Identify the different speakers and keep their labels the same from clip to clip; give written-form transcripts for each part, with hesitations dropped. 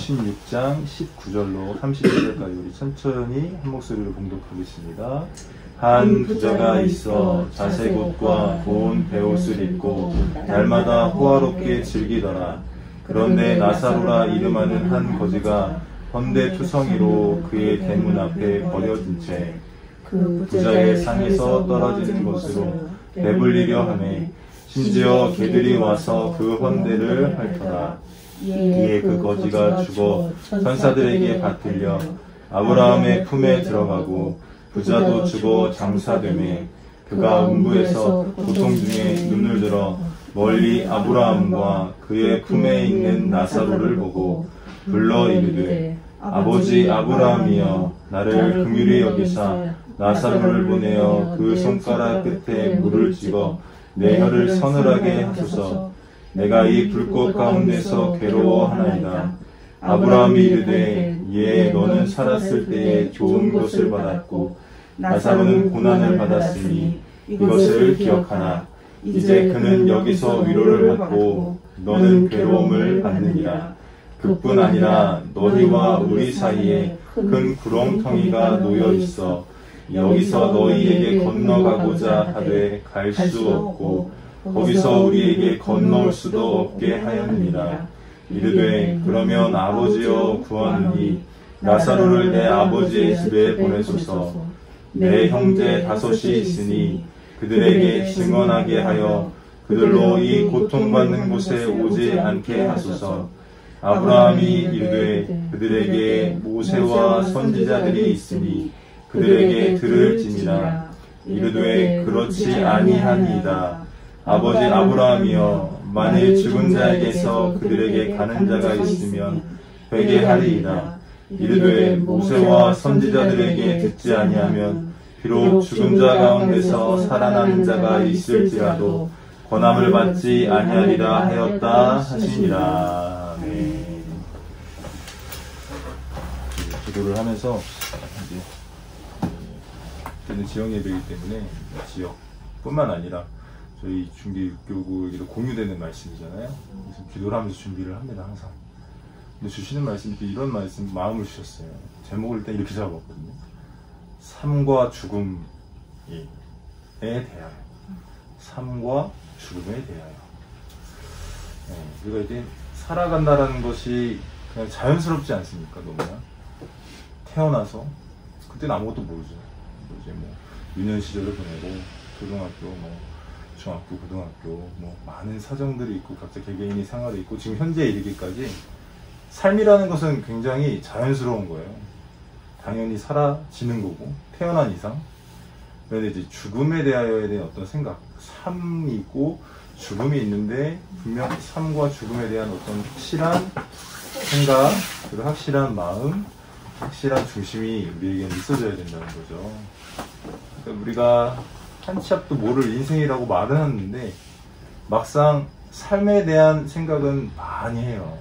Speaker 1: 56장 19절로 31절까지 우리 천천히 한 목소리로 봉독하겠습니다. 한 부자가 있어 자색 옷과 고운 베옷을 입고 날마다 호화롭게 즐기더라. 그런데 나사로라 이름하는 한 거지가 헌데투성이로 그의 대문 앞에 버려진 채 그 부자의 상에서 떨어지는 것으로 배불리려 하매 심지어 개들이 와서 그 헌데를 핥더라. 이에 그 거지가 죽어 천사들에게 받들려 아브라함의 품에 들어가고 부자도 죽어 장사되매 그가 음부에서 고통 중에 눈을 들어 멀리 아브라함과 그의 품에 있는 나사로를 보고 불러 이르되 아버지 아브라함이여 나를 긍휼히 여기사 나사로를 보내어 그 손가락 끝에 물을 찍어 내 혀를 서늘하게 하소서. 내가 이 불꽃 가운데서 괴로워하나이다. 아브라함이 이르되 예 너는 살았을 때에 좋은 것을 받았고 나사로는 고난을 받았으니 이것을 기억하나 이제 그는 여기서 위로를 받고 너는 괴로움을 받느니라. 그뿐 아니라 너희와 우리 사이에 큰 구렁텅이가 놓여 있어 여기서 너희에게 건너가고자 하되 갈 수 없고 거기서 우리에게 건너올 수도 없게 하였느니라. 이르되 그러면 아버지여 구하노니 나사로를 내 아버지의 집에 보내소서. 내 형제 5이 있으니 그들에게 증언하게 하여 그들로 이 고통받는 곳에 오지 않게 하소서. 아브라함이 이르되 그들에게 모세와 선지자들이 있으니 그들에게 들을지니라. 이르되 그렇지 아니하니이다. 아버지 아브라함이여 만일 죽은 자에게서 그들에게 가는 자가 있으면 회개하리이다. 이르되 모세와 선지자들에게 듣지 아니하면 비록 죽은 자 가운데서 살아나는 자가 있을지라도 권함을 받지 아니하리라 하였다 하시니라. 네. 기도를 하면서 이제는 지역 예배이기 때문에 지역뿐만 아니라 저희 중계교구에게도 공유되는 말씀이잖아요. 그래서 기도를 하면서 준비를 합니다, 항상. 근데 주시는 말씀이 이런 말씀, 마음을 주셨어요. 제목을 일단 이렇게 잡았거든요. 삶과 죽음에 대하여. 삶과 죽음에 대하여. 네, 우리가 이제 살아간다라는 것이 그냥 자연스럽지 않습니까, 너무나? 태어나서, 그때는 아무것도 모르죠. 이제 뭐, 유년 시절을 보내고, 초등학교, 뭐, 중학교, 고등학교, 뭐, 많은 사정들이 있고, 각자 개개인의 생활이 있고, 지금 현재에 이르기까지 삶이라는 것은 굉장히 자연스러운 거예요. 당연히 사라지는 거고, 태어난 이상. 그런데 이제 죽음에 대하여에 대한 어떤 생각, 삶이 있고, 죽음이 있는데, 분명 삶과 죽음에 대한 어떤 확실한 생각, 그리고 확실한 마음, 확실한 중심이 우리에게는 있어져야 된다는 거죠. 그러니까 우리가 한 치 앞도 모를 인생이라고 말은 하는데 막상 삶에 대한 생각은 많이 해요.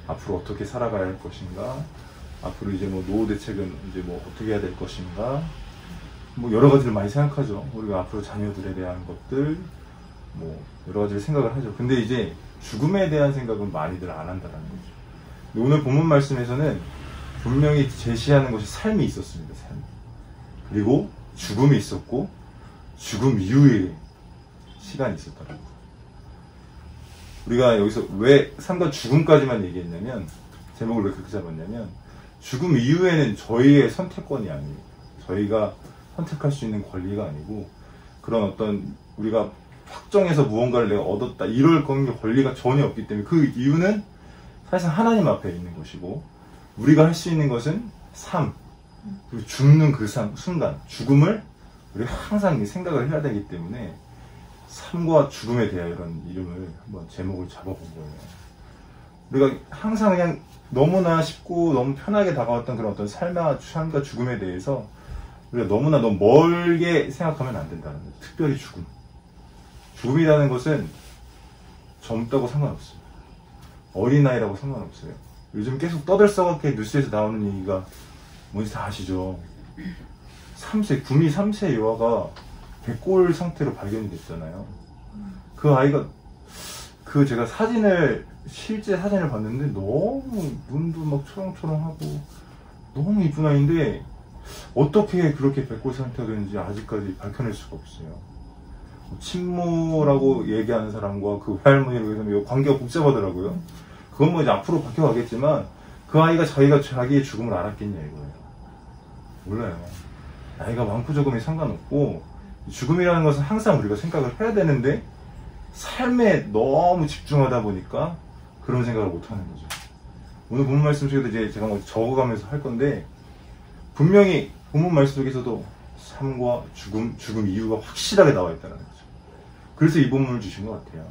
Speaker 1: 앞으로 어떻게 살아가야 할 것인가, 앞으로 이제 뭐 노후 대책은 이제 뭐 어떻게 해야 될 것인가, 뭐 여러 가지를 많이 생각하죠. 우리가 앞으로 자녀들에 대한 것들, 뭐 여러 가지를 생각을 하죠. 근데 이제 죽음에 대한 생각은 많이들 안 한다는 거죠. 오늘 본문 말씀에서는 분명히 제시하는 것이 삶이 있었습니다. 삶. 그리고 죽음이 있었고 죽음 이후에 시간이 있었다는 거. 우리가 여기서 왜 삶과 죽음까지만 얘기했냐면, 제목을 왜 그렇게 잡았냐면, 죽음 이후에는 저희의 선택권이 아니에요. 저희가 선택할 수 있는 권리가 아니고, 그런 어떤 우리가 확정해서 무언가를 내가 얻었다 이럴 권리가 전혀 없기 때문에, 그 이유는 사실상 하나님 앞에 있는 것이고, 우리가 할 수 있는 것은 삶, 그리고 죽는 그 순간, 죽음을 우리가 항상 생각을 해야 되기 때문에 삶과 죽음에 대하여 이런 이름을 한번 제목을 잡아본 거예요. 우리가 항상 그냥 너무나 쉽고 너무 편하게 다가왔던 그런 어떤 삶과 죽음에 대해서 우리가 너무 멀게 생각하면 안 된다는 거예요. 특별히 죽음. 죽음이라는 것은 젊다고 상관없어요. 어린아이라고 상관없어요. 요즘 계속 떠들썩하게 뉴스에서 나오는 얘기가 뭔지 다 아시죠? 3세, 구미 3세 여아가 백골 상태로 발견이 됐잖아요. 그 아이가, 제가 사진을 실제 사진을 봤는데 너무 눈도 막 초롱초롱하고 너무 이쁜 아이인데 어떻게 그렇게 백골 상태가 되는지 아직까지 밝혀낼 수가 없어요. 친모라고 얘기하는 사람과 그 외할머니라고 해서 관계가 복잡하더라고요. 그건 뭐 이제 앞으로 바뀌어가겠지만 그 아이가 자기가 자기의 죽음을 알았겠냐 이거예요. 몰라요. 나이가 많고 적음이 상관없고 죽음이라는 것은 항상 우리가 생각을 해야 되는데 삶에 너무 집중하다 보니까 그런 생각을 못하는 거죠. 오늘 본문 말씀 속에도 이제 제가 뭐 적어가면서 할 건데 분명히 본문 말씀 속에서도 삶과 죽음 이유가 확실하게 나와 있다는 거죠. 그래서 이 본문을 주신 것 같아요.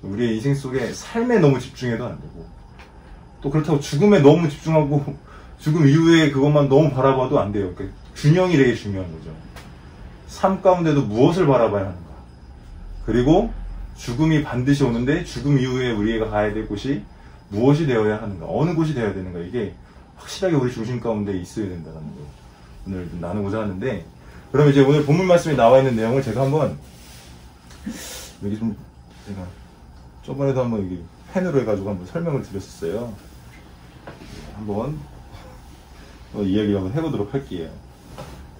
Speaker 1: 우리의 인생 속에 삶에 너무 집중해도 안 되고 또 그렇다고 죽음에 너무 집중하고 죽음 이후에 그것만 너무 바라봐도 안 돼요. 그러니까 균형이 되게 중요한 거죠. 삶 가운데도 무엇을 바라봐야 하는가. 그리고 죽음이 반드시 오는데 죽음 이후에 우리가 가야 될 곳이 무엇이 되어야 하는가. 어느 곳이 되어야 되는가. 이게 확실하게 우리 중심 가운데 있어야 된다는 거 오늘 좀 나누고자 하는데 그럼 이제 오늘 본문 말씀에 나와 있는 내용을 제가 한번 여기 좀 제가 저번에도 한번 여기 펜으로 해가지고 한번 설명을 드렸었어요. 한번 이야기를 한번 해보도록 할게요.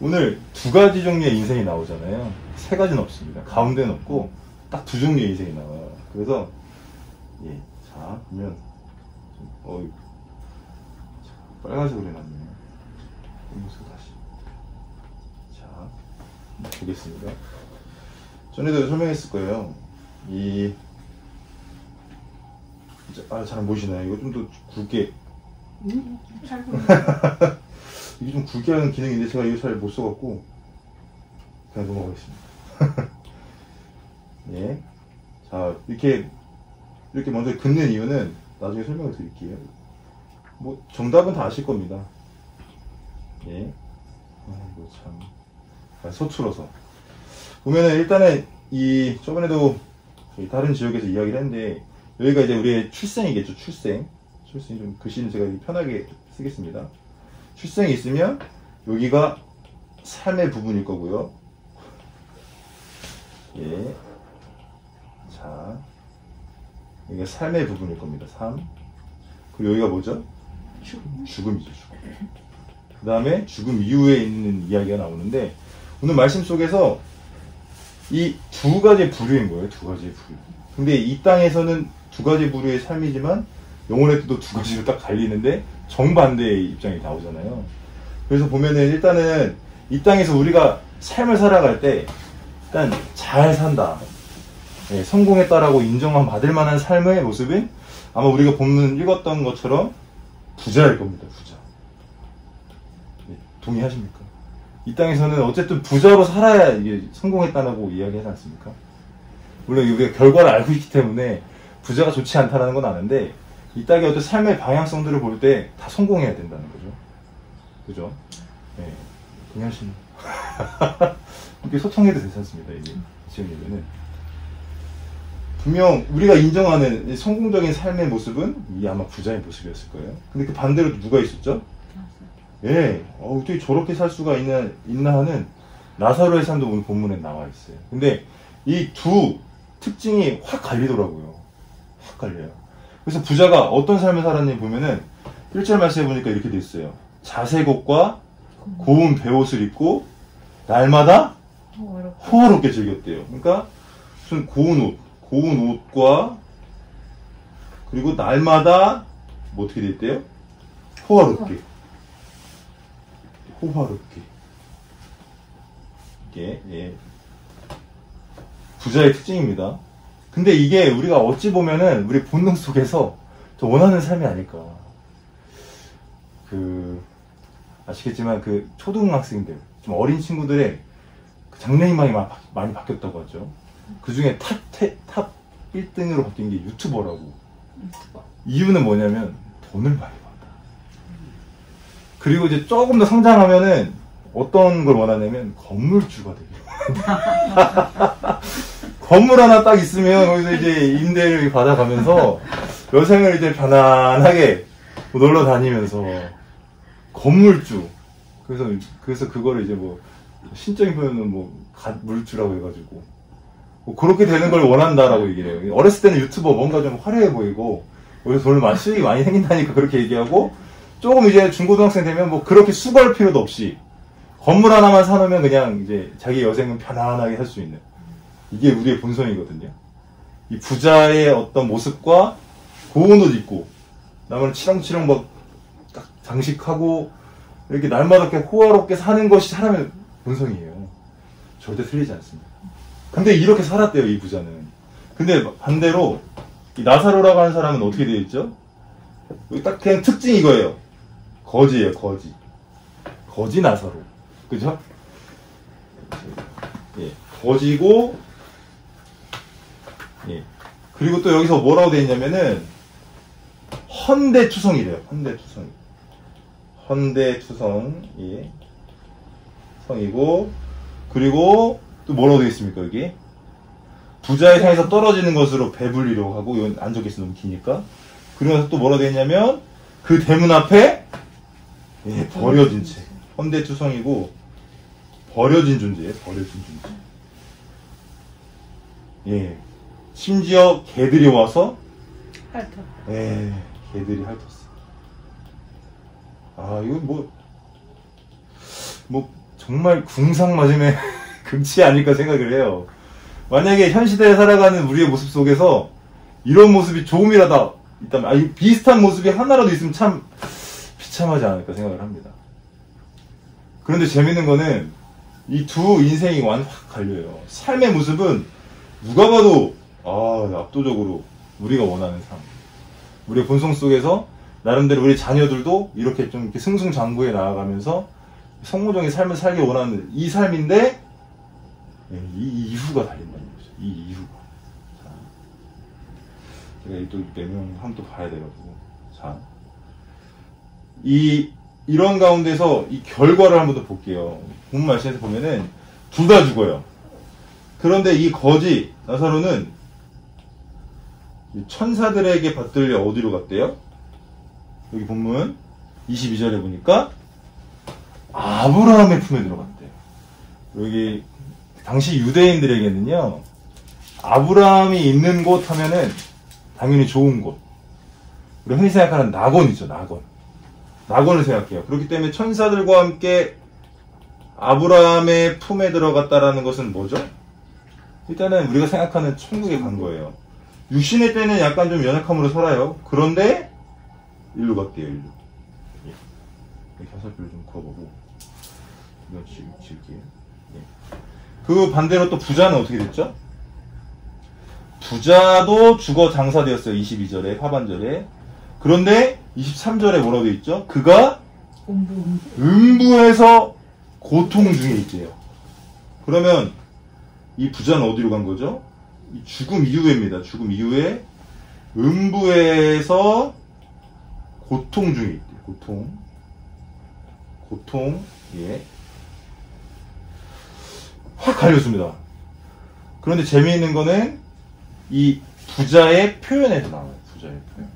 Speaker 1: 오늘 두 가지 종류의 인생이 나오잖아요. 세 가지는 없습니다. 가운데는 없고 딱 두 종류의 인생이 나와요. 그래서 예, 자 보면 빨간색으로 해놨네요. 다시 자 보겠습니다. 전에도 설명했을 거예요. 잘 안 보이시나요? 이거 좀 더 굵게
Speaker 2: 잘 보여요.
Speaker 1: 이게 좀 굵게 하는 기능인데 제가 이거 잘 못 써갖고 그냥 넘어가겠습니다. 예. 자, 이렇게 먼저 긋는 이유는 나중에 설명을 드릴게요. 뭐 정답은 다 아실 겁니다. 예. 이거 참 서툴어서 보면은 일단은 저번에도 다른 지역에서 이야기를 했는데 여기가 이제 우리의 출생이겠죠. 출생 좀 글씨는 제가 편하게 쓰겠습니다. 출생이 있으면 여기가 삶의 부분일 거고요. 예. 자, 여기가 삶의 부분일 겁니다. 삶. 그리고 여기가 뭐죠? 죽음이죠. 죽음. 그 다음에 죽음 이후에 있는 이야기가 나오는데 오늘 말씀 속에서 이 두 가지 부류인 거예요. 두 가지 부류. 근데 이 땅에서는 두 가지 부류의 삶이지만 영혼의 뜻도 두 가지로 딱 갈리는데 정반대의 입장이 나오잖아요. 그래서 보면은 일단은 이 땅에서 우리가 삶을 살아갈 때 일단 잘 산다. 네, 성공했다라고 인정만 받을 만한 삶의 모습은 아마 우리가 본문 읽었던 것처럼 부자일 겁니다. 부자. 네, 동의하십니까? 이 땅에서는 어쨌든 부자로 살아야 이게 성공했다고 이야기하지 않습니까? 물론 우리가 결과를 알고 있기 때문에 부자가 좋지 않다는 건 아는데 이 땅의 어떤 삶의 방향성들을 볼 때 다 성공해야 된다는 거죠. 그죠? 네. 동의하시는. 이렇게 소통해도 괜찮습니다. 이게 지금 분명 우리가 인정하는 성공적인 삶의 모습은 이 아마 부자의 모습이었을 거예요. 근데 그 반대로 누가 있었죠? 예, 어떻게 저렇게 살 수가 있나 하는 라사로의 삶도 오늘 본문에 나와 있어요. 근데 이 두 특징이 확 갈리더라고요. 확 갈려요. 그래서 부자가 어떤 삶을 살았는지 보면은 1절 말씀해 보니까 이렇게 돼 있어요. 자색 옷과 고운 베옷을 입고 날마다 호화롭게 즐겼대요. 그러니까 무슨 고운 옷과 그리고 날마다 뭐 어떻게 돼 있대요? 호화롭게. 이게 예. 부자의 특징입니다. 근데 이게 우리가 어찌 보면은 우리 본능 속에서 저 원하는 삶이 아닐까. 아시겠지만 초등학생들, 좀 어린 친구들의 장래희망이 많이 바뀌었다고 하죠. 그 중에 탑 1등으로 바뀐 게 유튜버라고. 이유는 뭐냐면 돈을 많이 번다. 그리고 이제 조금 더 성장하면은 어떤 걸 원하냐면 건물주가 되게. 건물 하나 딱 있으면 거기서 이제 임대를 받아가면서 여생을 이제 편안하게 놀러 다니면서 건물주. 그래서 그거를 이제 뭐 신적인 표현은 뭐 물주라고 해가지고 뭐 그렇게 되는 걸 원한다라고 얘기를 해요. 어렸을 때는 유튜버 뭔가 좀 화려해 보이고 여기서 돈을 수익이 많이 생긴다니까 그렇게 얘기하고 조금 이제 중고등학생 되면 뭐 그렇게 수고할 필요도 없이 건물 하나만 사놓으면 그냥 이제 자기 여생은 편안하게 살 수 있는 이게 우리의 본성이거든요. 이 부자의 어떤 모습과 고운 옷 입고 나머지 치렁치렁 막 딱 장식하고 이렇게 날마다 이렇게 호화롭게 사는 것이 사람의 본성이에요. 절대 틀리지 않습니다. 근데 이렇게 살았대요, 이 부자는. 근데 반대로 이 나사로라고 하는 사람은 어떻게 되어 있죠? 딱 그냥 특징이 이거예요. 거지예요, 거지. 거지 나사로. 그죠? 예, 거지고, 예. 그리고 또 여기서 뭐라고 되어 있냐면은, 헌대투성이래요, 헌대투성. 헌대투성, 예. 성이고, 그리고 또 뭐라고 되어 있습니까, 여기? 부자의 상에서 떨어지는 것으로 배불리려고 하고, 이건 안 적겠어, 너무 기니까. 그러면서 또 뭐라고 되어 있냐면, 그 대문 앞에, 예, 버려진 채. 헌대투성이고, 버려진 존재예요, 버려진 존재. 예. 심지어 개들이 와서,
Speaker 2: 핥아.
Speaker 1: 예, 개들이 핥았어. 아, 이건 정말 궁상 맞음의 금치 아닐까 생각을 해요. 만약에 현 시대에 살아가는 우리의 모습 속에서 이런 모습이 조금이라도 있다면, 비슷한 모습이 하나라도 있으면 참 비참하지 않을까 생각을 합니다. 그런데 재밌는 거는 이 두 인생이 확 갈려요. 삶의 모습은 누가 봐도 압도적으로 우리가 원하는 삶. 우리의 본성 속에서 나름대로 우리 자녀들도 이렇게 좀 이렇게 승승장구해 나아가면서 성모적인 삶을 살기 원하는 이 삶인데 이 이후가 달린다는 거죠. 이 이후가. 자, 제가 또 내용 한번 또 봐야 돼가지고. 자, 이런 가운데서 이 결과를 한번 더 볼게요. 본문 말씀에서 보면은 둘 다 죽어요. 그런데 이 거지 나사로는 천사들에게 받들려 어디로 갔대요? 여기 본문 22절에 보니까 아브라함의 품에 들어갔대요. 여기 당시 유대인들에게는요, 아브라함이 있는 곳 하면은 당연히 좋은 곳. 우리가 흔히 생각하는 낙원이죠, 낙원. 낙원을 생각해요. 그렇기 때문에 천사들과 함께 아브라함의 품에 들어갔다라는 것은 뭐죠? 일단은 우리가 생각하는 천국에 간 거예요. 육신의 때는 약간 좀 연약함으로 살아요. 그런데 일로 갔대요, 일로. 예. 화살표를 좀 그어보고 이건 지울게요. 예. 그 반대로 또 부자는 어떻게 됐죠? 부자도 죽어 장사되었어요. 22절에 하반절에. 그런데 23절에 뭐라고 되어 있죠? 그가 음부에서 고통 중에 있대요. 그러면 이 부자는 어디로 간 거죠? 이 죽음 이후에입니다. 죽음 이후에 음부에서 고통 중에 있대요. 고통, 예. 확 갈렸습니다. 그런데 재미있는 거는 이 부자의 표현에서 나와요. 부자의 표현.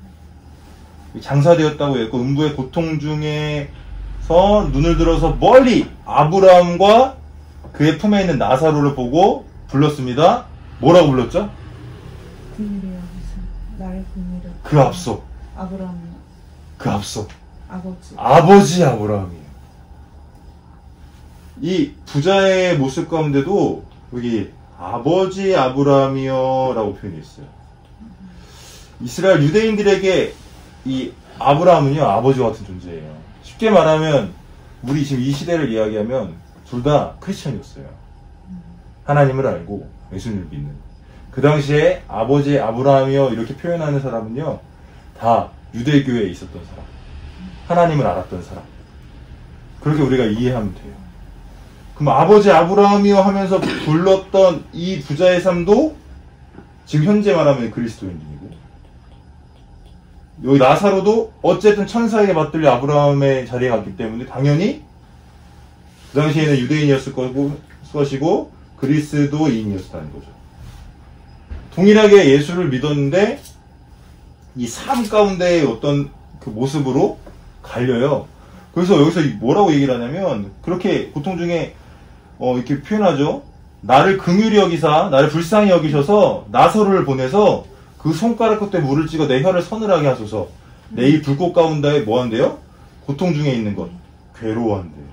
Speaker 1: 장사되었다고 했고 음부의 고통 중에서 눈을 들어서 멀리 아브라함과 그의 품에 있는 나사로를 보고 불렀습니다. 뭐라고 불렀죠?
Speaker 2: 국민의 아버지, 나의 국민을.
Speaker 1: 그 앞서.
Speaker 2: 아브라함이요.
Speaker 1: 그 앞서.
Speaker 2: 아버지
Speaker 1: 아브라함이에요. 이 부자의 모습 가운데도 여기 아버지 아브라함이요 라고 표현했어요. 이스라엘 유대인들에게 이 아브라함은요, 아버지와 같은 존재예요. 쉽게 말하면 우리 지금 이 시대를 이야기하면 둘 다 크리스천이었어요. 하나님을 알고 예수님을 믿는. 그 당시에 아버지 아브라함이요 이렇게 표현하는 사람은요, 다 유대교회에 있었던 사람, 하나님을 알았던 사람. 그렇게 우리가 이해하면 돼요. 그럼 아버지 아브라함이요 하면서 불렀던 이 부자의 삶도 지금 현재 말하면 그리스도인이고, 여기 나사로도 어쨌든 천사에게 받들려 아브라함의 자리에 갔기 때문에 당연히 그 당시에는 유대인이었을 것이고 그리스도인이었다는 거죠. 동일하게 예수를 믿었는데 이 삶 가운데의 어떤 그 모습으로 갈려요. 그래서 여기서 뭐라고 얘기를 하냐면, 그렇게 고통 중에 이렇게 표현하죠. 나를 긍휼히 여기사 나를 불쌍히 여기셔서 나사로를 보내서 그 손가락 끝에 물을 찍어 내 혀를 서늘하게 하소서. 내 이 불꽃 가운데 뭐한대요? 고통 중에 있는 것. 괴로워한대요.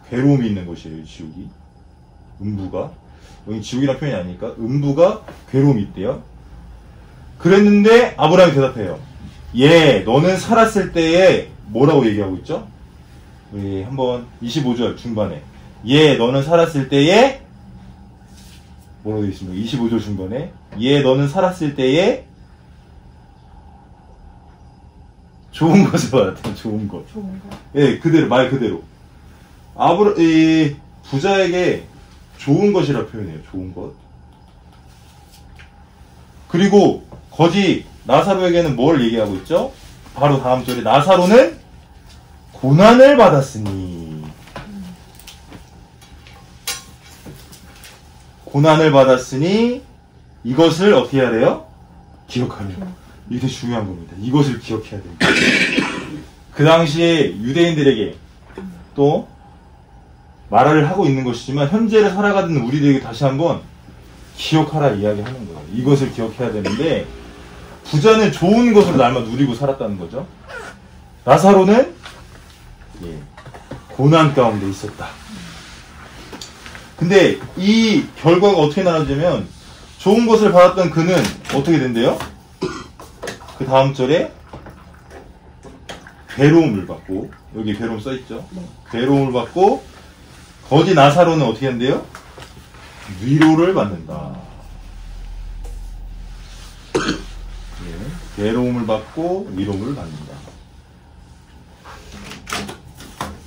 Speaker 1: 괴로움이 있는 것이에요. 지옥이. 음부가. 여기 지옥이라는 표현이 아니니까 음부가 괴로움이 있대요. 그랬는데 아브라함이 대답해요. 예, 너는 살았을 때에 뭐라고 얘기하고 있죠? 우리 한번 25절 중반에 예, 너는 살았을 때에 뭐라고 되어 있습니까? 25절 중반에 예, 너는 살았을 때에 좋은 것을 받았대요. 좋은 것.
Speaker 2: 좋은 거.
Speaker 1: 예, 그대로 말 그대로. 이 부자에게 좋은 것이라 표현해요. 좋은 것. 그리고 거지 나사로에게는 뭘 얘기하고 있죠? 바로 다음 절에 나사로는 고난을 받았으니 고난을 받았으니 이것을 어떻게 해야 돼요? 기억하래요. 이게 되게 중요한 겁니다. 이것을 기억해야 됩니다. 그 당시에 유대인들에게 또 말을 하고 있는 것이지만 현재를 살아가는 우리들에게 다시 한번 기억하라 이야기하는 거예요. 이것을 기억해야 되는데 부자는 좋은 것으로 날만 누리고 살았다는 거죠. 나사로는 고난 가운데 있었다. 근데 이 결과가 어떻게 나눠지면 좋은 것을 받았던 그는 어떻게 된대요? 그 다음 절에 괴로움을 받고 여기 괴로움 써있죠?
Speaker 2: 네.
Speaker 1: 괴로움을 받고 거지 나사로는 어떻게 한대요? 위로를 받는다. 괴로움을 받고 위로를 받는다.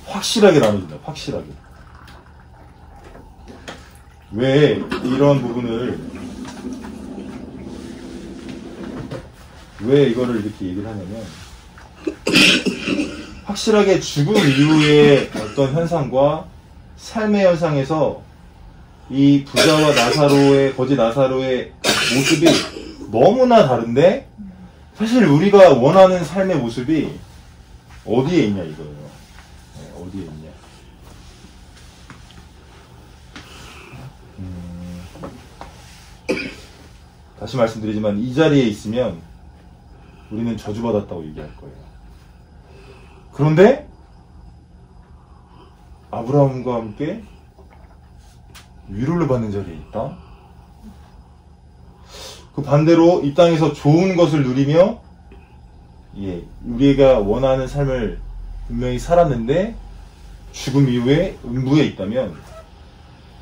Speaker 1: 확실하게 나눠진다. 확실하게. 왜 이런 부분을 왜 이거를 이렇게 얘기를 하냐면 확실하게 죽음 이후의 어떤 현상과 삶의 현상에서 이 부자와 나사로의 거지 나사로의 모습이 너무나 다른데 사실 우리가 원하는 삶의 모습이 어디에 있냐 이거예요. 네, 어디에 있냐. 다시 말씀드리지만 이 자리에 있으면 우리는 저주받았다고 얘기할 거예요. 그런데 아브라함과 함께 위로를 받는 자리에 있다. 그 반대로 이 땅에서 좋은 것을 누리며 우리가 원하는 삶을 분명히 살았는데 죽음 이후에 음부에 있다면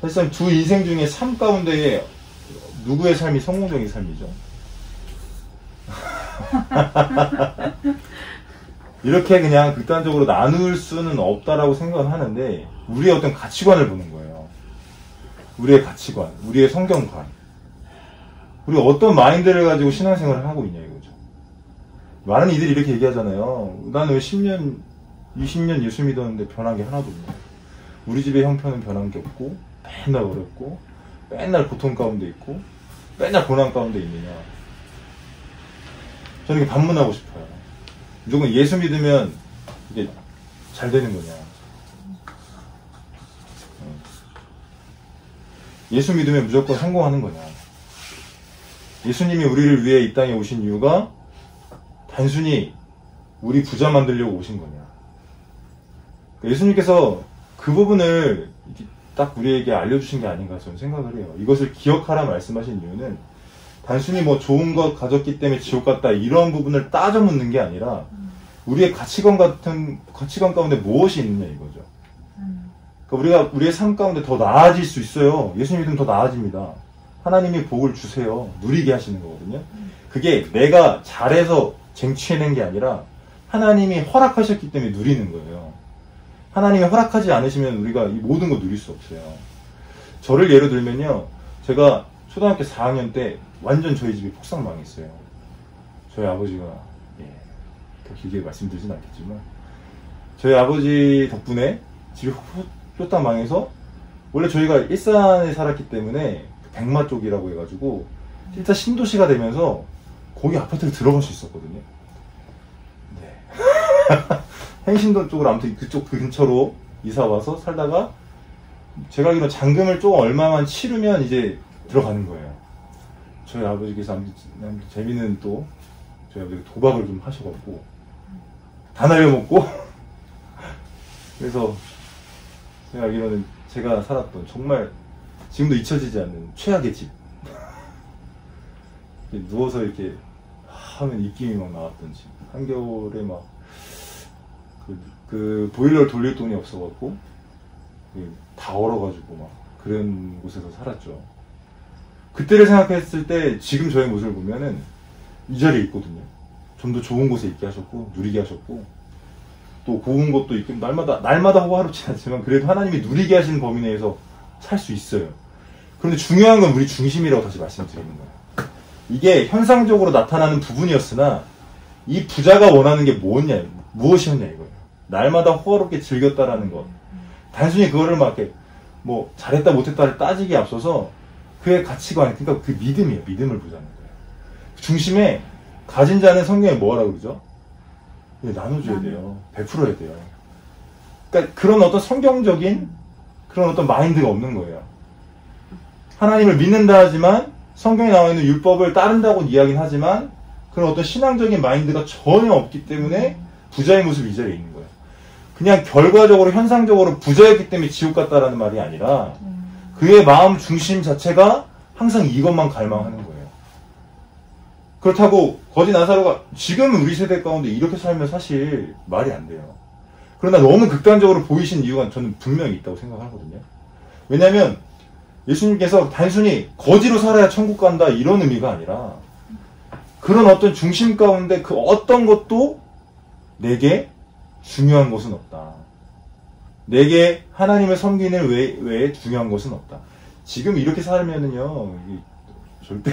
Speaker 1: 사실상 두 인생 중에 삶 가운데에 누구의 삶이 성공적인 삶이죠? 이렇게 그냥 극단적으로 나눌 수는 없다라고 생각은 하는데 우리의 어떤 가치관을 보는 거예요. 우리의 가치관, 우리의 성경관, 우리가 어떤 마인드를 가지고 신앙생활을 하고 있냐 이거죠. 많은 이들이 이렇게 얘기하잖아요. 나는 왜 10년, 20년 예수 믿었는데 변한 게 하나도 없냐. 우리 집의 형편은 변한 게 없고 맨날 어렵고 맨날 고통 가운데 있고 맨날 고난 가운데 있느냐. 저는 이게 반문하고 싶어요. 무조건 예수 믿으면 이게 잘 되는 거냐. 예수 믿으면 무조건 성공하는 거냐. 예수님이 우리를 위해 이 땅에 오신 이유가 단순히 우리 부자 만들려고 오신 거냐. 예수님께서 그 부분을 딱 우리에게 알려주신 게 아닌가 저는 생각을 해요. 이것을 기억하라 말씀하신 이유는 단순히 뭐 좋은 것 가졌기 때문에 지옥 갔다 이런 부분을 따져 묻는 게 아니라 우리의 가치관 가운데 무엇이 있느냐 이거죠. 그러니까 우리가 우리의 삶 가운데 더 나아질 수 있어요. 예수님 믿으면 더 나아집니다. 하나님이 복을 주세요. 누리게 하시는 거거든요. 그게 내가 잘해서 쟁취해낸 게 아니라 하나님이 허락하셨기 때문에 누리는 거예요. 하나님이 허락하지 않으시면 우리가 이 모든 거 누릴 수 없어요. 저를 예로 들면요. 제가 초등학교 4학년 때 완전 저희 집이 폭삭망했어요. 저희 아버지가 더 길게 말씀드리진 않겠지만 저희 아버지 덕분에 집이 홀딱 망해서 원래 저희가 일산에 살았기 때문에 백마 쪽이라고 해가지고 일단 신도시가 되면서 거기 아파트를 들어갈 수 있었거든요. 네. 행신동 쪽으로 아무튼 그쪽 근처로 이사 와서 살다가 제가 알기로 잔금을 조금 얼마만 치르면 이제 들어가는 거예요. 저희 아버지께서 아무튼 재미는 또 저희 아버지가 도박을 좀 하셔갖고 다 날려먹고 그래서 제가 알기로는 제가 살았던 정말 지금도 잊혀지지 않는 최악의 집. 누워서 이렇게 하면 입김이 막 나왔던 집. 한겨울에 막 그 보일러를 돌릴 돈이 없어갖고 다 얼어가지고 막 그런 곳에서 살았죠. 그때를 생각했을 때 지금 저의 모습을 보면은 이 자리에 있거든요. 좀 더 좋은 곳에 있게 하셨고 누리게 하셨고 또 고운 것도 있고 날마다 호화롭지 않지만 그래도 하나님이 누리게 하시는 범위 내에서 살 수 있어요. 그런데 중요한 건 우리 중심이라고 다시 말씀드리는 거예요. 이게 현상적으로 나타나는 부분이었으나 이 부자가 원하는 게 무엇이었냐 이거예요. 날마다 호화롭게 즐겼다라는 것. 단순히 그거를 막 이렇게 뭐 잘했다 못했다를 따지기에 앞서서 그의 가치관, 그러니까 그 믿음이에요. 믿음을 보자는 거예요. 중심에 가진 자는 성경에 뭐라고 그러죠? 나눠줘야 돼요. 베풀어야 돼요. 그러니까 그런 어떤 성경적인 그런 어떤 마인드가 없는 거예요. 하나님을 믿는다 하지만 성경에 나와 있는 율법을 따른다고 이야기는 하지만 그런 어떤 신앙적인 마인드가 전혀 없기 때문에 부자의 모습이 이 자리에 있는 거예요. 그냥 결과적으로 현상적으로 부자였기 때문에 지옥 갔다라는 말이 아니라 그의 마음 중심 자체가 항상 이것만 갈망하는 거예요. 그렇다고 거지 나사로가 지금 우리 세대 가운데 이렇게 살면 사실 말이 안 돼요. 그러나 너무 극단적으로 보이신 이유가 저는 분명히 있다고 생각하거든요. 왜냐하면 예수님께서 단순히 거지로 살아야 천국 간다 이런 의미가 아니라 그런 어떤 중심 가운데 그 어떤 것도 내게 중요한 것은 없다. 내게 하나님을 섬기는 외에 중요한 것은 없다. 지금 이렇게 살면은요, 절대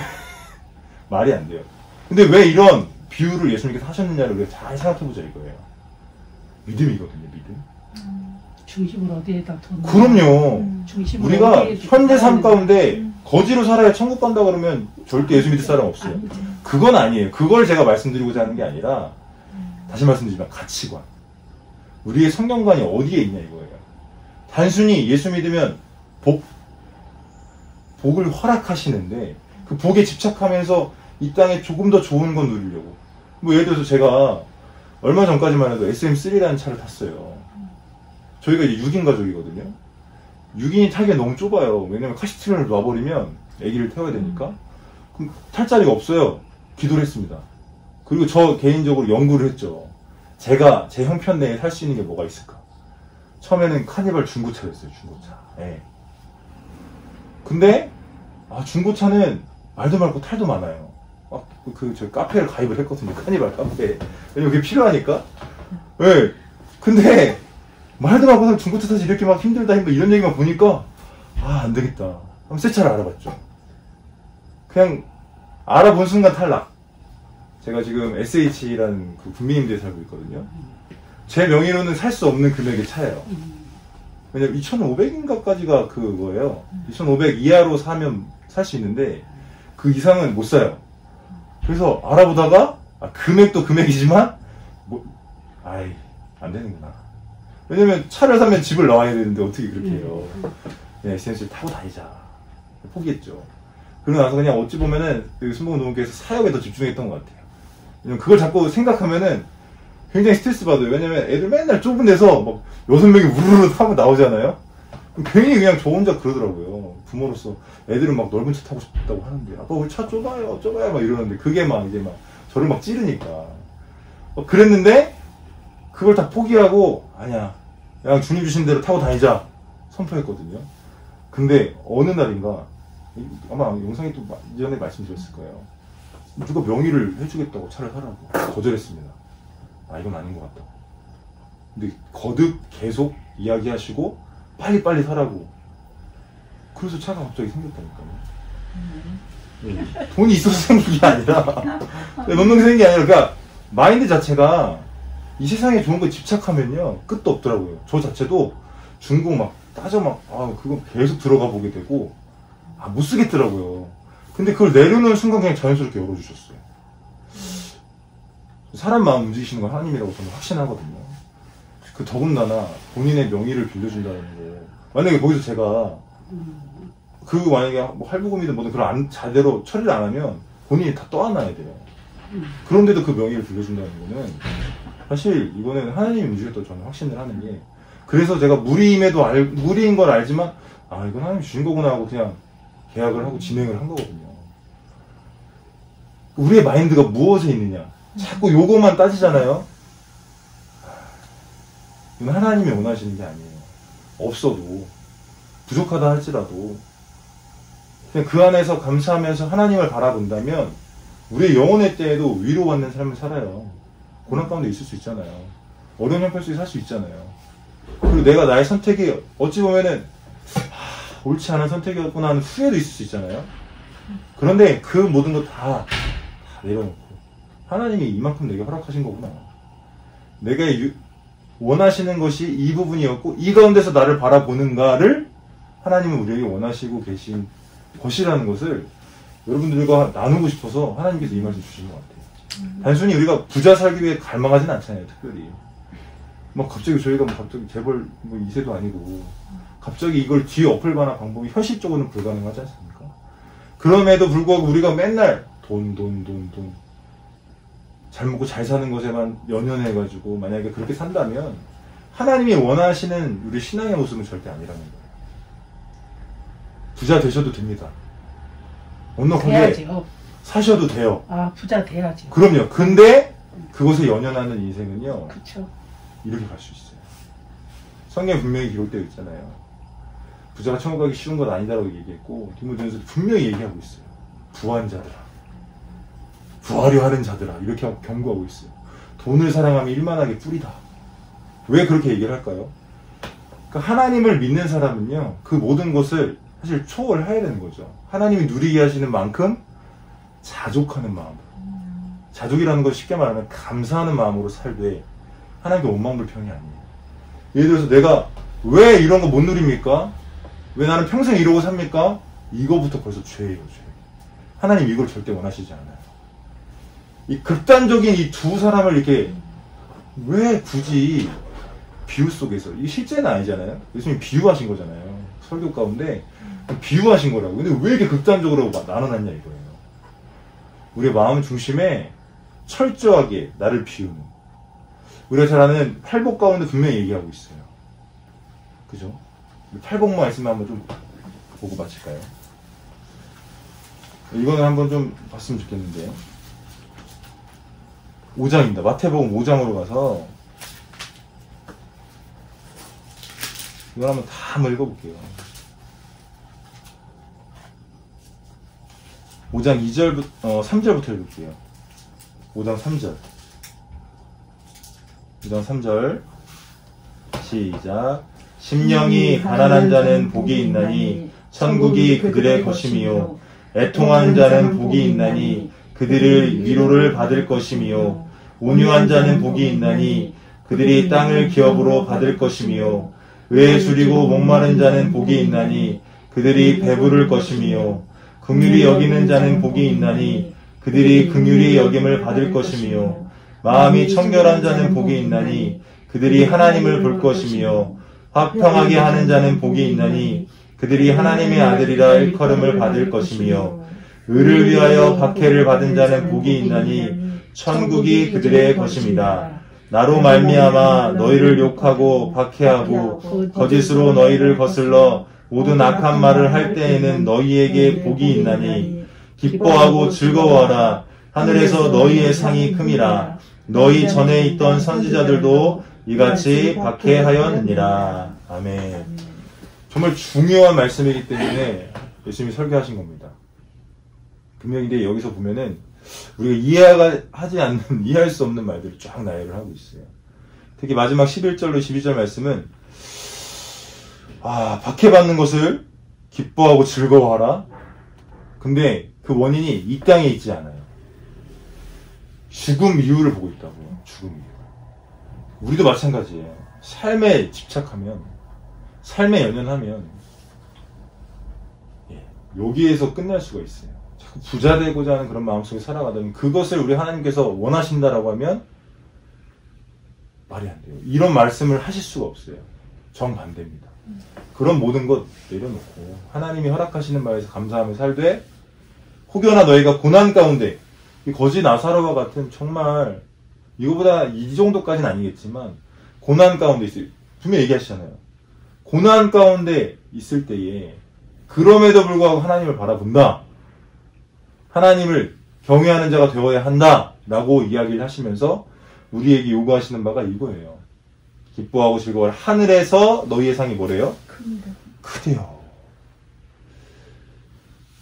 Speaker 1: 말이 안 돼요. 근데 왜 이런 비유를 예수님께서 하셨느냐를 우리가 잘 생각해보자 이거예요. 믿음이거든요, 믿음.
Speaker 3: 중심을 어디에다 뒀나?
Speaker 1: 그럼요. 우리가 현대 삶 가운데
Speaker 2: 음.
Speaker 1: 거지로 살아야 천국 간다 그러면 절대 예수 믿을 사람 없어요. 그건 아니에요. 그걸 제가 말씀드리고자 하는 게 아니라 다시 말씀드리지만 가치관. 우리의 성경관이 어디에 있냐 이거예요. 단순히 예수 믿으면 복을 허락하시는데 그 복에 집착하면서 이 땅에 조금 더 좋은 건 누리려고. 뭐 예를 들어서 제가 얼마 전까지만 해도 SM3라는 차를 탔어요. 저희가 이제 6인 가족이거든요. 6인이 타기가 너무 좁아요. 왜냐면 카시트를 놔버리면 아기를 태워야 되니까. 그럼 탈 자리가 없어요. 기도를 했습니다. 그리고 저 개인적으로 연구를 했죠. 제가 제 형편 내에 살 수 있는 게 뭐가 있을까? 처음에는 카니발 중고차였어요. 중고차. 네. 근데 중고차는 말도 많고 탈도 많아요. 저 카페를 가입을 했거든요. 카니발 카페. 왜냐면 그게 필요하니까. 네. 근데 말도 많고 중고차 타지 이렇게 막 힘들다 이런 얘기만 보니까 안 되겠다. 그럼 새 차를 알아봤죠. 그냥 알아본 순간 탈락. 제가 지금 SH라는 그 국민임대에 살고 있거든요. 제 명의로는 살 수 없는 금액의 차예요. 왜냐면 2,500인가까지가 그거예요. 2,500 이하로 사면 살 수 있는데 그 이상은 못 사요. 그래서 알아보다가 금액도 금액이지만 안 되는구나. 왜냐면 차를 사면 집을 나와야 되는데 어떻게 그렇게 해요. 네, SNS를 타고 다니자. 포기했죠. 그러고 나서 그냥 어찌 보면은 그 순복음 노동교에서 사역에 더 집중했던 것 같아요. 왜냐면 그걸 자꾸 생각하면은 굉장히 스트레스 받아요. 왜냐면 애들 맨날 좁은 데서 막 6명이 우르르 타고 나오잖아요. 그럼 괜히 그냥 저 혼자 그러더라고요. 부모로서 애들은 막 넓은 차 타고 싶다고 하는데 아빠 우리 차 좁아요 막 이러는데 그게 막 이제 막 저를 막 찌르니까 그랬는데 그걸 다 포기하고 아니야 그냥 주님 주신 대로 타고 다니자 선포했거든요. 근데 어느 날인가 아마 영상에 또 이전에 말씀드렸을 거예요. 누가 명의를 해주겠다고 차를 사라고 거절했습니다. 이건 아닌 것 같다. 근데 거듭 계속 이야기하시고 빨리 사라고. 그래서 차가 갑자기 생겼다니까요. 네. 돈이 있어서 생긴 게 아니라 넣는 게 생긴 게 아니라 그러니까 마인드 자체가 이 세상에 좋은 거 집착하면요 끝도 없더라고요. 저 자체도 중국 막 따져 그거 계속 들어가 보게 되고 못 쓰겠더라고요. 근데 그걸 내려놓은 순간 그냥 자연스럽게 열어주셨어요. 사람 마음 움직이시는 건 하나님이라고 저는 확신하거든요. 그 더군다나 본인의 명의를 빌려준다는 거 만약에 거기서 제가 그 만약에 뭐 할부금이든 뭐든 그런 제대로 처리를 안 하면 본인이 다 떠안아야 돼요. 그런데도 그 명의를 빌려준다는 거는 사실 이거는 하나님의 문제겠다 저는 확신을 하는 게, 그래서 제가 무리인 걸 알지만 아 이건 하나님 주신 거구나 하고 그냥 계약을 하고 진행을 한 거거든요. 우리의 마인드가 무엇에 있느냐, 자꾸 요거만 따지잖아요. 이건 하나님이 원하시는 게 아니에요. 없어도 부족하다 할지라도 그냥 그 안에서 감사하면서 하나님을 바라본다면 우리의 영혼의 때에도 위로받는 삶을 살아요. 고난 가운데 있을 수 있잖아요. 어려운 형편 속에 살 수 있잖아요. 그리고 내가 나의 선택이 어찌 보면은 옳지 않은 선택이었구나 하는 후회도 있을 수 있잖아요. 그런데 그 모든 거 다 내려놓고 하나님이 이만큼 내게 허락하신 거구나, 내가 원하시는 것이 이 부분이었고 이 가운데서 나를 바라보는가를 하나님은 우리에게 원하시고 계신 것이라는 것을 여러분들과 나누고 싶어서 하나님께서 이 말씀 주신 것 같아요. 단순히 우리가 부자 살기 위해 갈망하진 않잖아요. 특별히 막 갑자기 저희가 뭐 갑자기 재벌 뭐 2세도 아니고 갑자기 이걸 뒤에 엎을만한 방법이 현실적으로는 불가능하지 않습니까? 그럼에도 불구하고 우리가 맨날 돈 잘 먹고 잘 사는 것에만 연연해가지고 만약에 그렇게 산다면 하나님이 원하시는 우리 신앙의 모습은 절대 아니라는 거예요. 부자 되셔도 됩니다. 넉넉하게 사셔도 돼요.
Speaker 3: 아, 부자 돼야지.
Speaker 1: 그럼요. 근데 그것에 연연하는 인생은요,
Speaker 3: 그쵸.
Speaker 1: 이렇게 갈 수 있어요. 성경에 분명히 기록되어 있잖아요. 부자가 천국 가기 쉬운 건 아니다라고 얘기했고, 디모데전서도 분명히 얘기하고 있어요. 부한 자들아, 부하려 하는 자들아, 이렇게 경고하고 있어요. 돈을 사랑하면 일만하게 뿌리다. 왜 그렇게 얘기를 할까요? 그러니까 하나님을 믿는 사람은요, 그 모든 것을 사실 초월해야 되는 거죠. 하나님이 누리게 하시는 만큼 자족하는 마음으로, 자족이라는 걸 쉽게 말하면 감사하는 마음으로 살되 하나님께 원망불평이 아니에요. 예를 들어서 내가 왜 이런 거 못 누립니까? 왜 나는 평생 이러고 삽니까? 이거부터 벌써 죄예요, 죄. 하나님 이걸 절대 원하시지 않아요. 이 극단적인 이 두 사람을 이렇게 왜 굳이 비유 속에서, 이게 실제는 아니잖아요. 예수님이 비유하신 거잖아요. 설교 가운데 비유하신 거라고. 근데 왜 이렇게 극단적으로 나눠놨냐 이거예요. 우리의 마음 중심에 철저하게 나를 비우는, 우리가 잘 아는 팔복 가운데 분명히 얘기하고 있어요. 그죠? 팔복만 말씀만 한번 좀 보고 마칠까요? 이거는 한번 좀 봤으면 좋겠는데, 5장입니다. 마태복음 5장으로 가서 이걸 한번 다 한번 읽어볼게요. 5장 3절부터 읽을게요. 5장 3절. 5장 3절. 시작. 심령이 가난한 자는 복이 있나니 천국이 그들의 것이미요. 애통하는 자는 복이 있나니 그들을 위로를 받을 것이미요. 온유한 자는 복이 있나니 그들이 땅을 기업으로 받을 것이미요. 왜 줄이고 목마른 자는 복이 있나니 그들이 배부를 것이미요. 긍휼히 여기는 자는 복이 있나니 그들이 긍휼히 여김을 받을 것이미요. 마음이 청결한 자는 복이 있나니 그들이 하나님을 볼 것이미요. 화평하게 하는 자는 복이 있나니 그들이 하나님의 아들이라 일컬음을 받을 것이미요. 의를 위하여 박해를 받은 자는 복이 있나니 천국이 그들의 것입니다. 나로 말미암아 너희를 욕하고 박해하고 거짓으로 너희를 거슬러 모든 악한 말을 할 때에는 너희에게 복이 있나니 기뻐하고 즐거워하라. 하늘에서 너희의 상이 큼이라. 너희 전에 있던 선지자들도 이같이 박해하였느니라. 아멘. 정말 중요한 말씀이기 때문에 예수님이 설교하신 겁니다. 분명히 여기서 보면은 우리가 이해할 수 없는 말들을 쫙 나열을 하고 있어요. 특히 마지막 11절로 12절 말씀은 박해받는 것을 기뻐하고 즐거워하라. 근데 그 원인이 이 땅에 있지 않아요. 죽음 이유를 보고 있다고요. 죽음 이유. 우리도 마찬가지예요. 삶에 집착하면, 삶에 연연하면 여기에서 끝날 수가 있어요. 자꾸 부자 되고자 하는 그런 마음속에 살아가다면 그것을 우리 하나님께서 원하신다라고 하면 말이 안 돼요. 이런 말씀을 하실 수가 없어요. 정반대입니다. 그런 모든 것 내려놓고 하나님이 허락하시는 바에서 감사하며 살되 혹여나 너희가 고난 가운데 이 거지 나사로와 같은 정말 이거보다 이 정도까지는 아니겠지만 고난 가운데 있어요. 분명히 얘기하시잖아요. 고난 가운데 있을 때에 그럼에도 불구하고 하나님을 바라본다. 하나님을 경외하는 자가 되어야 한다. 라고 이야기를 하시면서 우리에게 요구하시는 바가 이거예요. 기뻐하고 즐거워라. 하늘에서 너희의 상이 뭐래요? 크대요.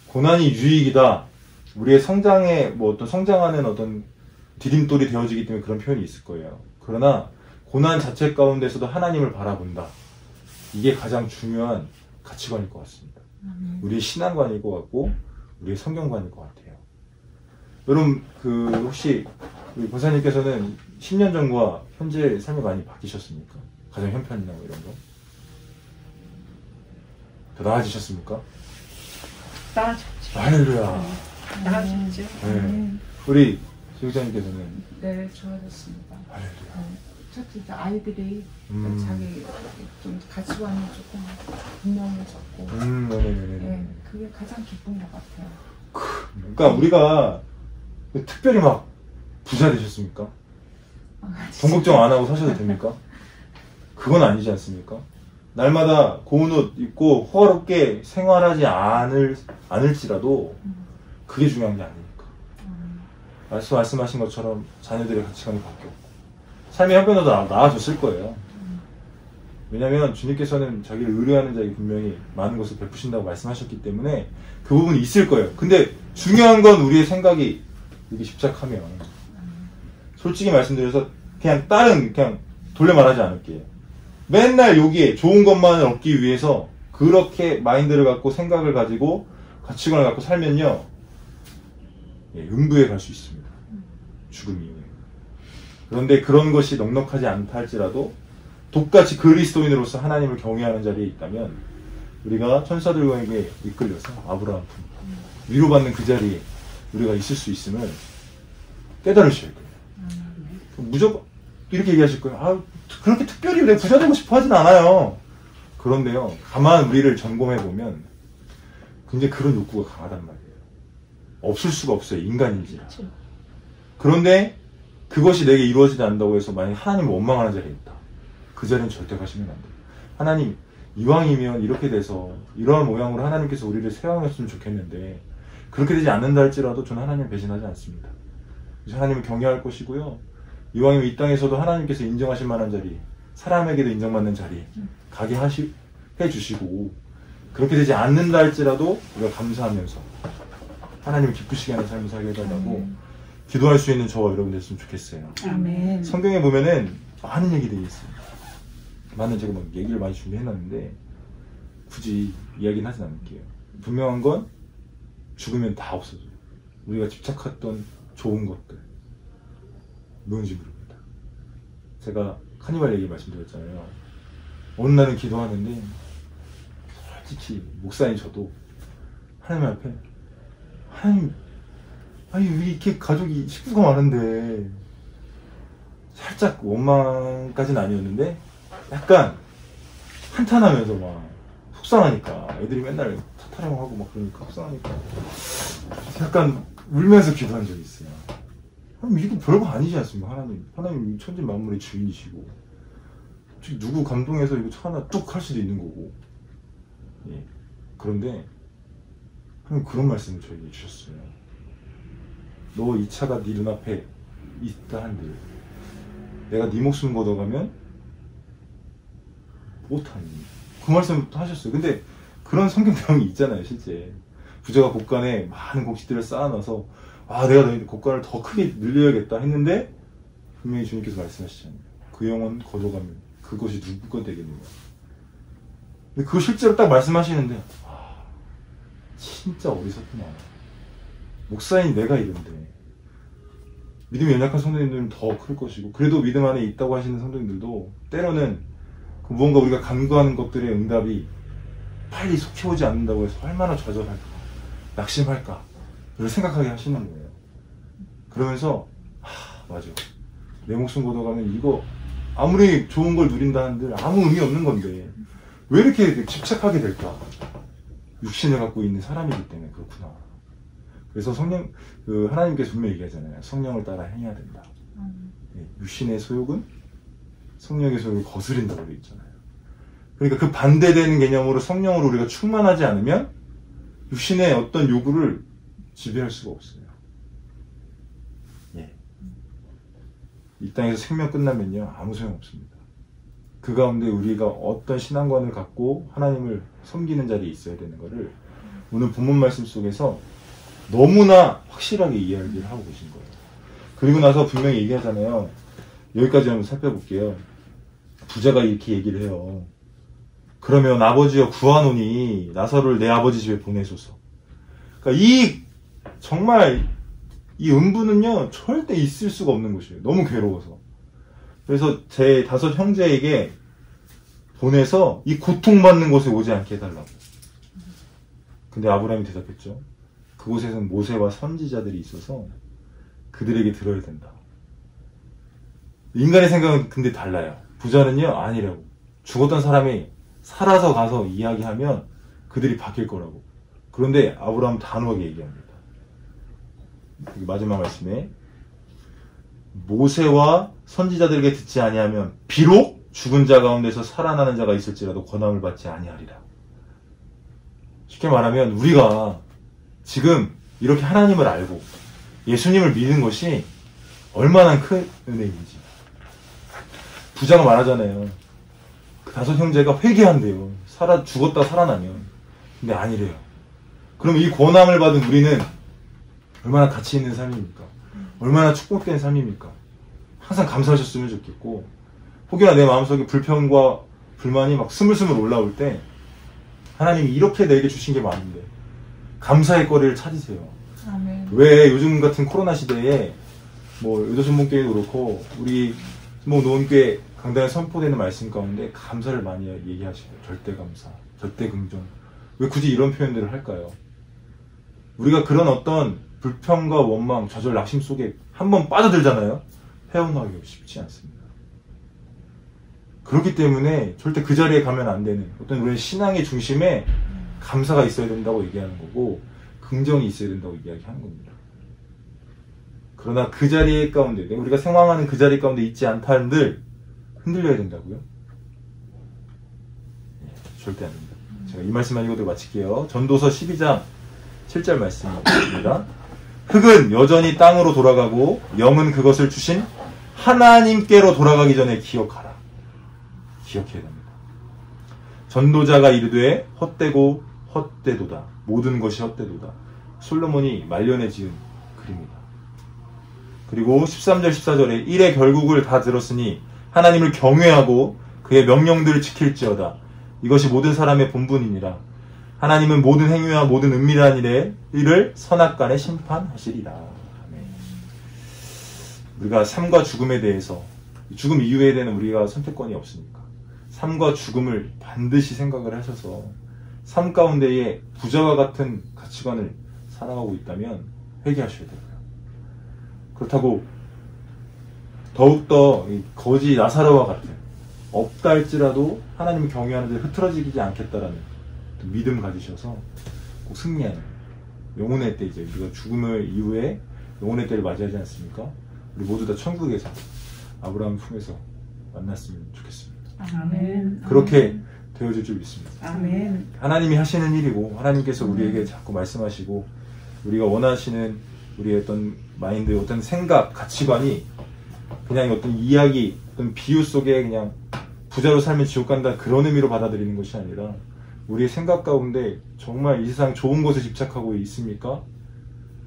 Speaker 1: 고난이 유익이다. 우리의 성장에 어떤 성장하는 어떤 디딤돌이 되어지기 때문에 그런 표현이 있을 거예요. 그러나 고난 자체 가운데서도 하나님을 바라본다. 이게 가장 중요한 가치관일 것 같습니다. 우리의 신앙관일 것 같고 우리의 성경관일 것 같아요. 여러분 혹시 우리 권사님께서는 10년 전과 현재 삶이 많이 바뀌셨습니까? 가정 형편이나 뭐 이런 거? 더 나아지셨습니까?
Speaker 3: 나아졌죠.
Speaker 1: 할렐루야.
Speaker 3: 나아졌죠.
Speaker 1: 네. 우리 지휘자님께서는
Speaker 2: 네, 좋아졌습니다.
Speaker 1: 할렐루야.
Speaker 2: 첫째, 아이들이 자기 좀 가치관이 조금 분명해졌고,
Speaker 1: 네네네.
Speaker 2: 네, 그게 가장 기쁜 것 같아요.
Speaker 1: 그러니까 우리가 특별히 막 부자 되셨습니까? 돈 걱정 안 하고 사셔도 됩니까? 그건 아니지 않습니까? 날마다 고운 옷 입고 호화롭게 생활하지 않을지라도 그게 중요한 게 아니니까. 말씀하신 것처럼 자녀들의 가치관이 바뀌었고 삶의 형편도 나아졌을 거예요. 왜냐하면 주님께서는 자기를 의뢰하는 자에게 분명히 많은 것을 베푸신다고 말씀하셨기 때문에 그 부분이 있을 거예요. 근데 중요한 건 우리의 생각이 이렇게 집착하면 솔직히 말씀드려서 그냥 돌려 말하지 않을게요. 맨날 여기에 좋은 것만을 얻기 위해서 그렇게 마인드를 갖고 생각을 가지고 가치관을 갖고 살면요, 음부에 갈 수 있습니다. 죽음 이후에. 그런데 그런 것이 넉넉하지 않다 할지라도 똑같이 그리스도인으로서 하나님을 경외하는 자리에 있다면 우리가 천사들에게 이끌려서 아브라함 위로받는 그 자리에 우리가 있을 수 있음을 깨달으셔야 돼요. 무조건 이렇게 얘기하실 거예요. 그렇게 특별히 내가 부자 되고 싶어 하진 않아요. 그런데요, 가만 우리를 점검해보면 굉장히 그런 욕구가 강하단 말이에요. 없을 수가 없어요. 인간인지라. 그런데 그것이 내게 이루어지지 않는다고 해서 만약에 하나님을 원망하는 자리에 있다. 그 자리는 절대 가시면 안 돼요. 하나님, 이왕이면 이렇게 돼서 이러한 모양으로 하나님께서 우리를 세워놨으면 좋겠는데 그렇게 되지 않는다 할지라도 저는 하나님을 배신하지 않습니다. 그래서 하나님을 경외할 것이고요. 이왕이면 이 땅에서도 하나님께서 인정하실 만한 자리, 사람에게도 인정받는 자리 가게 해주시고 그렇게 되지 않는다 할지라도 우리가 감사하면서 하나님을 기쁘시게 하는 삶을 살게 해달라고 기도할 수 있는 저와 여러분 됐으면 좋겠어요.
Speaker 2: 아멘.
Speaker 1: 성경에 보면은 많은 얘기들이 있습니다. 많은 제가 막 얘기를 많이 준비해놨는데 굳이 이야기는 하진 않을게요. 분명한 건 죽으면 다 없어져요. 우리가 집착했던 좋은 것들 무너지 부릅니다. 제가 카니발 얘기 말씀드렸잖아요. 어느 날은 기도하는데 솔직히 목사인 저도 하나님 앞에 하나님, 아니 우리 이렇게 가족이 식구가 많은데 살짝 원망까지는 아니었는데 약간 한탄하면서 막 속상하니까 애들이 맨날 타령하고 막 그러니까 속상하니까 약간 울면서 기도한 적이 있어요. 하나님 이거 별거 아니지 않습니까? 하나님 천지 만물의 주인이시고 누구 감동해서 이거 차 하나 뚝 할 수도 있는 거고. 예. 그런데 하나님 그런 말씀을 저에게 주셨어요. 너 이 차가 네 눈앞에 있다 한들 내가 네 목숨 걷어가면 못하니. 그 말씀 하셨어요. 근데 그런 성경 내용이 있잖아요. 실제 부자가 곳간에 많은 곡식들을 쌓아놔서 내가 너희 곳간을 더 크게 늘려야겠다 했는데 분명히 주님께서 말씀하시잖아요. 그 영혼 걷어가면 그것이 누구 것 되겠느냐. 근데 그거 실제로 딱 말씀하시는데 진짜 어리석구나. 목사인 내가 이런데 믿음이 연약한 성도님들은 더 클 것이고 그래도 믿음 안에 있다고 하시는 성도님들도 때로는 그 무언가 우리가 간구하는 것들의 응답이 빨리 속해오지 않는다고 해서 얼마나 좌절할까, 낙심할까 를 생각하게 하시는 거예요. 그러면서 맞아, 내 목숨 걷어가면 이거 아무리 좋은 걸 누린다 한들 아무 의미 없는 건데 왜 이렇게 집착하게 될까? 육신을 갖고 있는 사람이기 때문에 그렇구나. 그래서 하나님께서 분명히 얘기하잖아요. 성령을 따라 행해야 된다. 육신의 소욕은 성령의 소욕을 거스린다고 되어 있잖아요. 그러니까 그 반대되는 개념으로 성령으로 우리가 충만하지 않으면 육신의 어떤 요구를 지배할 수가 없어요. 예. 이 땅에서 생명 끝나면요, 아무 소용 없습니다. 그 가운데 우리가 어떤 신앙관을 갖고 하나님을 섬기는 자리에 있어야 되는 것을 오늘 본문 말씀 속에서 너무나 확실하게 이야기를 하고 계신 거예요. 그리고 나서 분명히 얘기하잖아요. 여기까지 한번 살펴볼게요. 부자가 이렇게 얘기를 해요. 그러면 아버지여 구하노니 나사로를 내 아버지 집에 보내소서. 그러니까 정말 이 음부는요 절대 있을 수가 없는 곳이에요. 너무 괴로워서. 그래서 제 5 형제에게 보내서 이 고통받는 곳에 오지 않게 해달라고. 근데 아브라함이 대답했죠. 그곳에는 모세와 선지자들이 있어서 그들에게 들어야 된다. 인간의 생각은 근데 달라요. 부자는요 아니라고. 죽었던 사람이 살아서 가서 이야기하면 그들이 바뀔 거라고. 그런데 아브라함은 단호하게 얘기합니다. 마지막 말씀에 모세와 선지자들에게 듣지 아니하면 비록 죽은 자 가운데서 살아나는 자가 있을지라도 권함을 받지 아니하리라. 쉽게 말하면 우리가 지금 이렇게 하나님을 알고 예수님을 믿는 것이 얼마나 큰 은혜인지. 부자가 말하잖아요. 그 5 형제가 회개한대요. 죽었다 살아나면. 근데 아니래요. 그럼 이 권함을 받은 우리는 얼마나 가치 있는 삶입니까? 얼마나 축복된 삶입니까? 항상 감사하셨으면 좋겠고, 혹여나 내 마음속에 불평과 불만이 막 스물스물 올라올 때 하나님이 이렇게 내게 주신 게 많은데 감사의 거리를 찾으세요.
Speaker 2: 아멘.
Speaker 1: 왜 요즘 같은 코로나 시대에 요도신문교회도 그렇고 우리 노원교회 강단에 선포되는 말씀 가운데 감사를 많이 얘기하시고 절대 감사, 절대 긍정. 왜 굳이 이런 표현들을 할까요? 우리가 그런 어떤 불평과 원망, 좌절, 낙심 속에 한번 빠져들잖아요. 헤어나오기 쉽지 않습니다. 그렇기 때문에 절대 그 자리에 가면 안 되는 어떤 우리의 신앙의 중심에 감사가 있어야 된다고 얘기하는 거고 긍정이 있어야 된다고 이야기하는 겁니다. 그러나 그 자리 가운데 우리가 생활하는 그 자리 가운데 있지 않다 한들 흔들려야 된다고요? 절대 아닙니다. 제가 이 말씀만 읽어도 마칠게요. 전도서 12장 7절 말씀입니다. 흙은 여전히 땅으로 돌아가고 영은 그것을 주신 하나님께로 돌아가기 전에 기억하라. 기억해야 됩니다. 전도자가 이르되 헛되고 헛되도다. 모든 것이 헛되도다. 솔로몬이 말년에 지은 글입니다. 그리고 13절 14절에 일의 결국을 다 들었으니 하나님을 경외하고 그의 명령들을 지킬지어다. 이것이 모든 사람의 본분이니라. 하나님은 모든 행위와 모든 은밀한 일을 선악간에 심판하시리라. 아멘. 우리가 삶과 죽음에 대해서 죽음 이후에 대한 우리가 선택권이 없으니까 삶과 죽음을 반드시 생각을 하셔서 삶 가운데에 부자와 같은 가치관을 살아가고 있다면 회개하셔야 돼요. 그렇다고 더욱더 거지 나사로와 같은 없다 할지라도 하나님을 경외하는 데 흐트러지지 않겠다라는 믿음 가지셔서 꼭 승리하는 영혼의 때, 이제 우리가 죽음을 이후에 영혼의 때를 맞이하지 않습니까? 우리 모두 다 천국에서 아브라함 품에서 만났으면 좋겠습니다.
Speaker 3: 아멘.
Speaker 1: 그렇게 되어질 줄 믿습니다.
Speaker 3: 아멘.
Speaker 1: 하나님이 하시는 일이고 하나님께서 우리에게 자꾸 말씀하시고 우리가 원하시는 우리의 어떤 마인드, 어떤 생각, 가치관이 그냥 어떤 이야기, 어떤 비유 속에 그냥 부자로 살면 지옥 간다 그런 의미로 받아들이는 것이 아니라 우리의 생각 가운데 정말 이 세상 좋은 것에 집착하고 있습니까?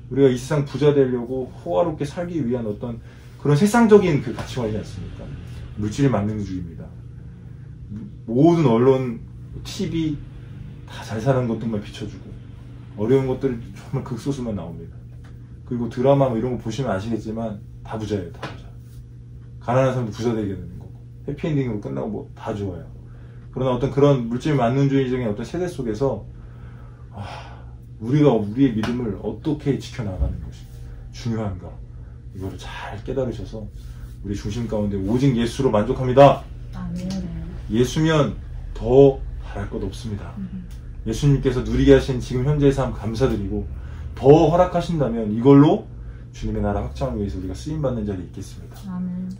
Speaker 1: 우리가 이 세상 부자 되려고 호화롭게 살기 위한 어떤 그런 세상적인 그 가치관이지 않습니까? 물질 만능주의입니다. 모든 언론, TV 다 잘 사는 것들만 비춰주고 어려운 것들은 정말 극소수만 나옵니다. 그리고 드라마 이런 거 보시면 아시겠지만 다 부자예요. 다 부자. 가난한 사람도 부자 되게 되는 거고 해피엔딩으로 끝나고 다 좋아요. 그러나 어떤 그런 물질 만능주의적인 어떤 세대 속에서 우리가 우리의 믿음을 어떻게 지켜나가는 것이 중요한가 이거를 잘 깨달으셔서 우리 중심 가운데 오직 예수로 만족합니다.
Speaker 2: 아멘.
Speaker 1: 예수면 더 바랄 것 없습니다. 예수님께서 누리게 하신 지금 현재의 삶 감사드리고 더 허락하신다면 이걸로 주님의 나라 확장을 위해서 우리가 쓰임받는 자리에 있겠습니다.
Speaker 2: 아멘.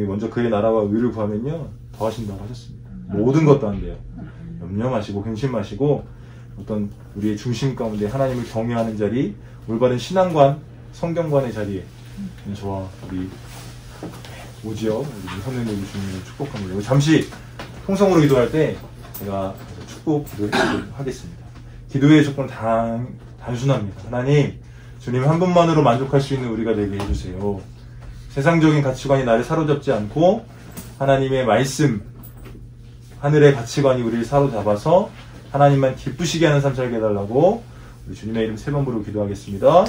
Speaker 1: 먼저 그의 나라와 의를 구하면요 더 하신다고 하셨습니다. 모든 것도 한대요. 염려 마시고 근심 마시고 어떤 우리의 중심 가운데 하나님을 경외하는 자리, 올바른 신앙관, 성경관의 자리에 저와 우리 오지혁 우리 선생님들 주님을 축복합니다. 잠시 통성으로 기도할 때 제가 축복 기도하겠습니다. 기도의 조건은 단순합니다. 하나님, 주님 한 분만으로 만족할 수 있는 우리가 되게 해주세요. 세상적인 가치관이 나를 사로잡지 않고 하나님의 말씀, 하늘의 가치관이 우리를 사로잡아서 하나님만 기쁘시게 하는 삶 살게 해달라고 우리 주님의 이름 세 번 부르고 기도하겠습니다.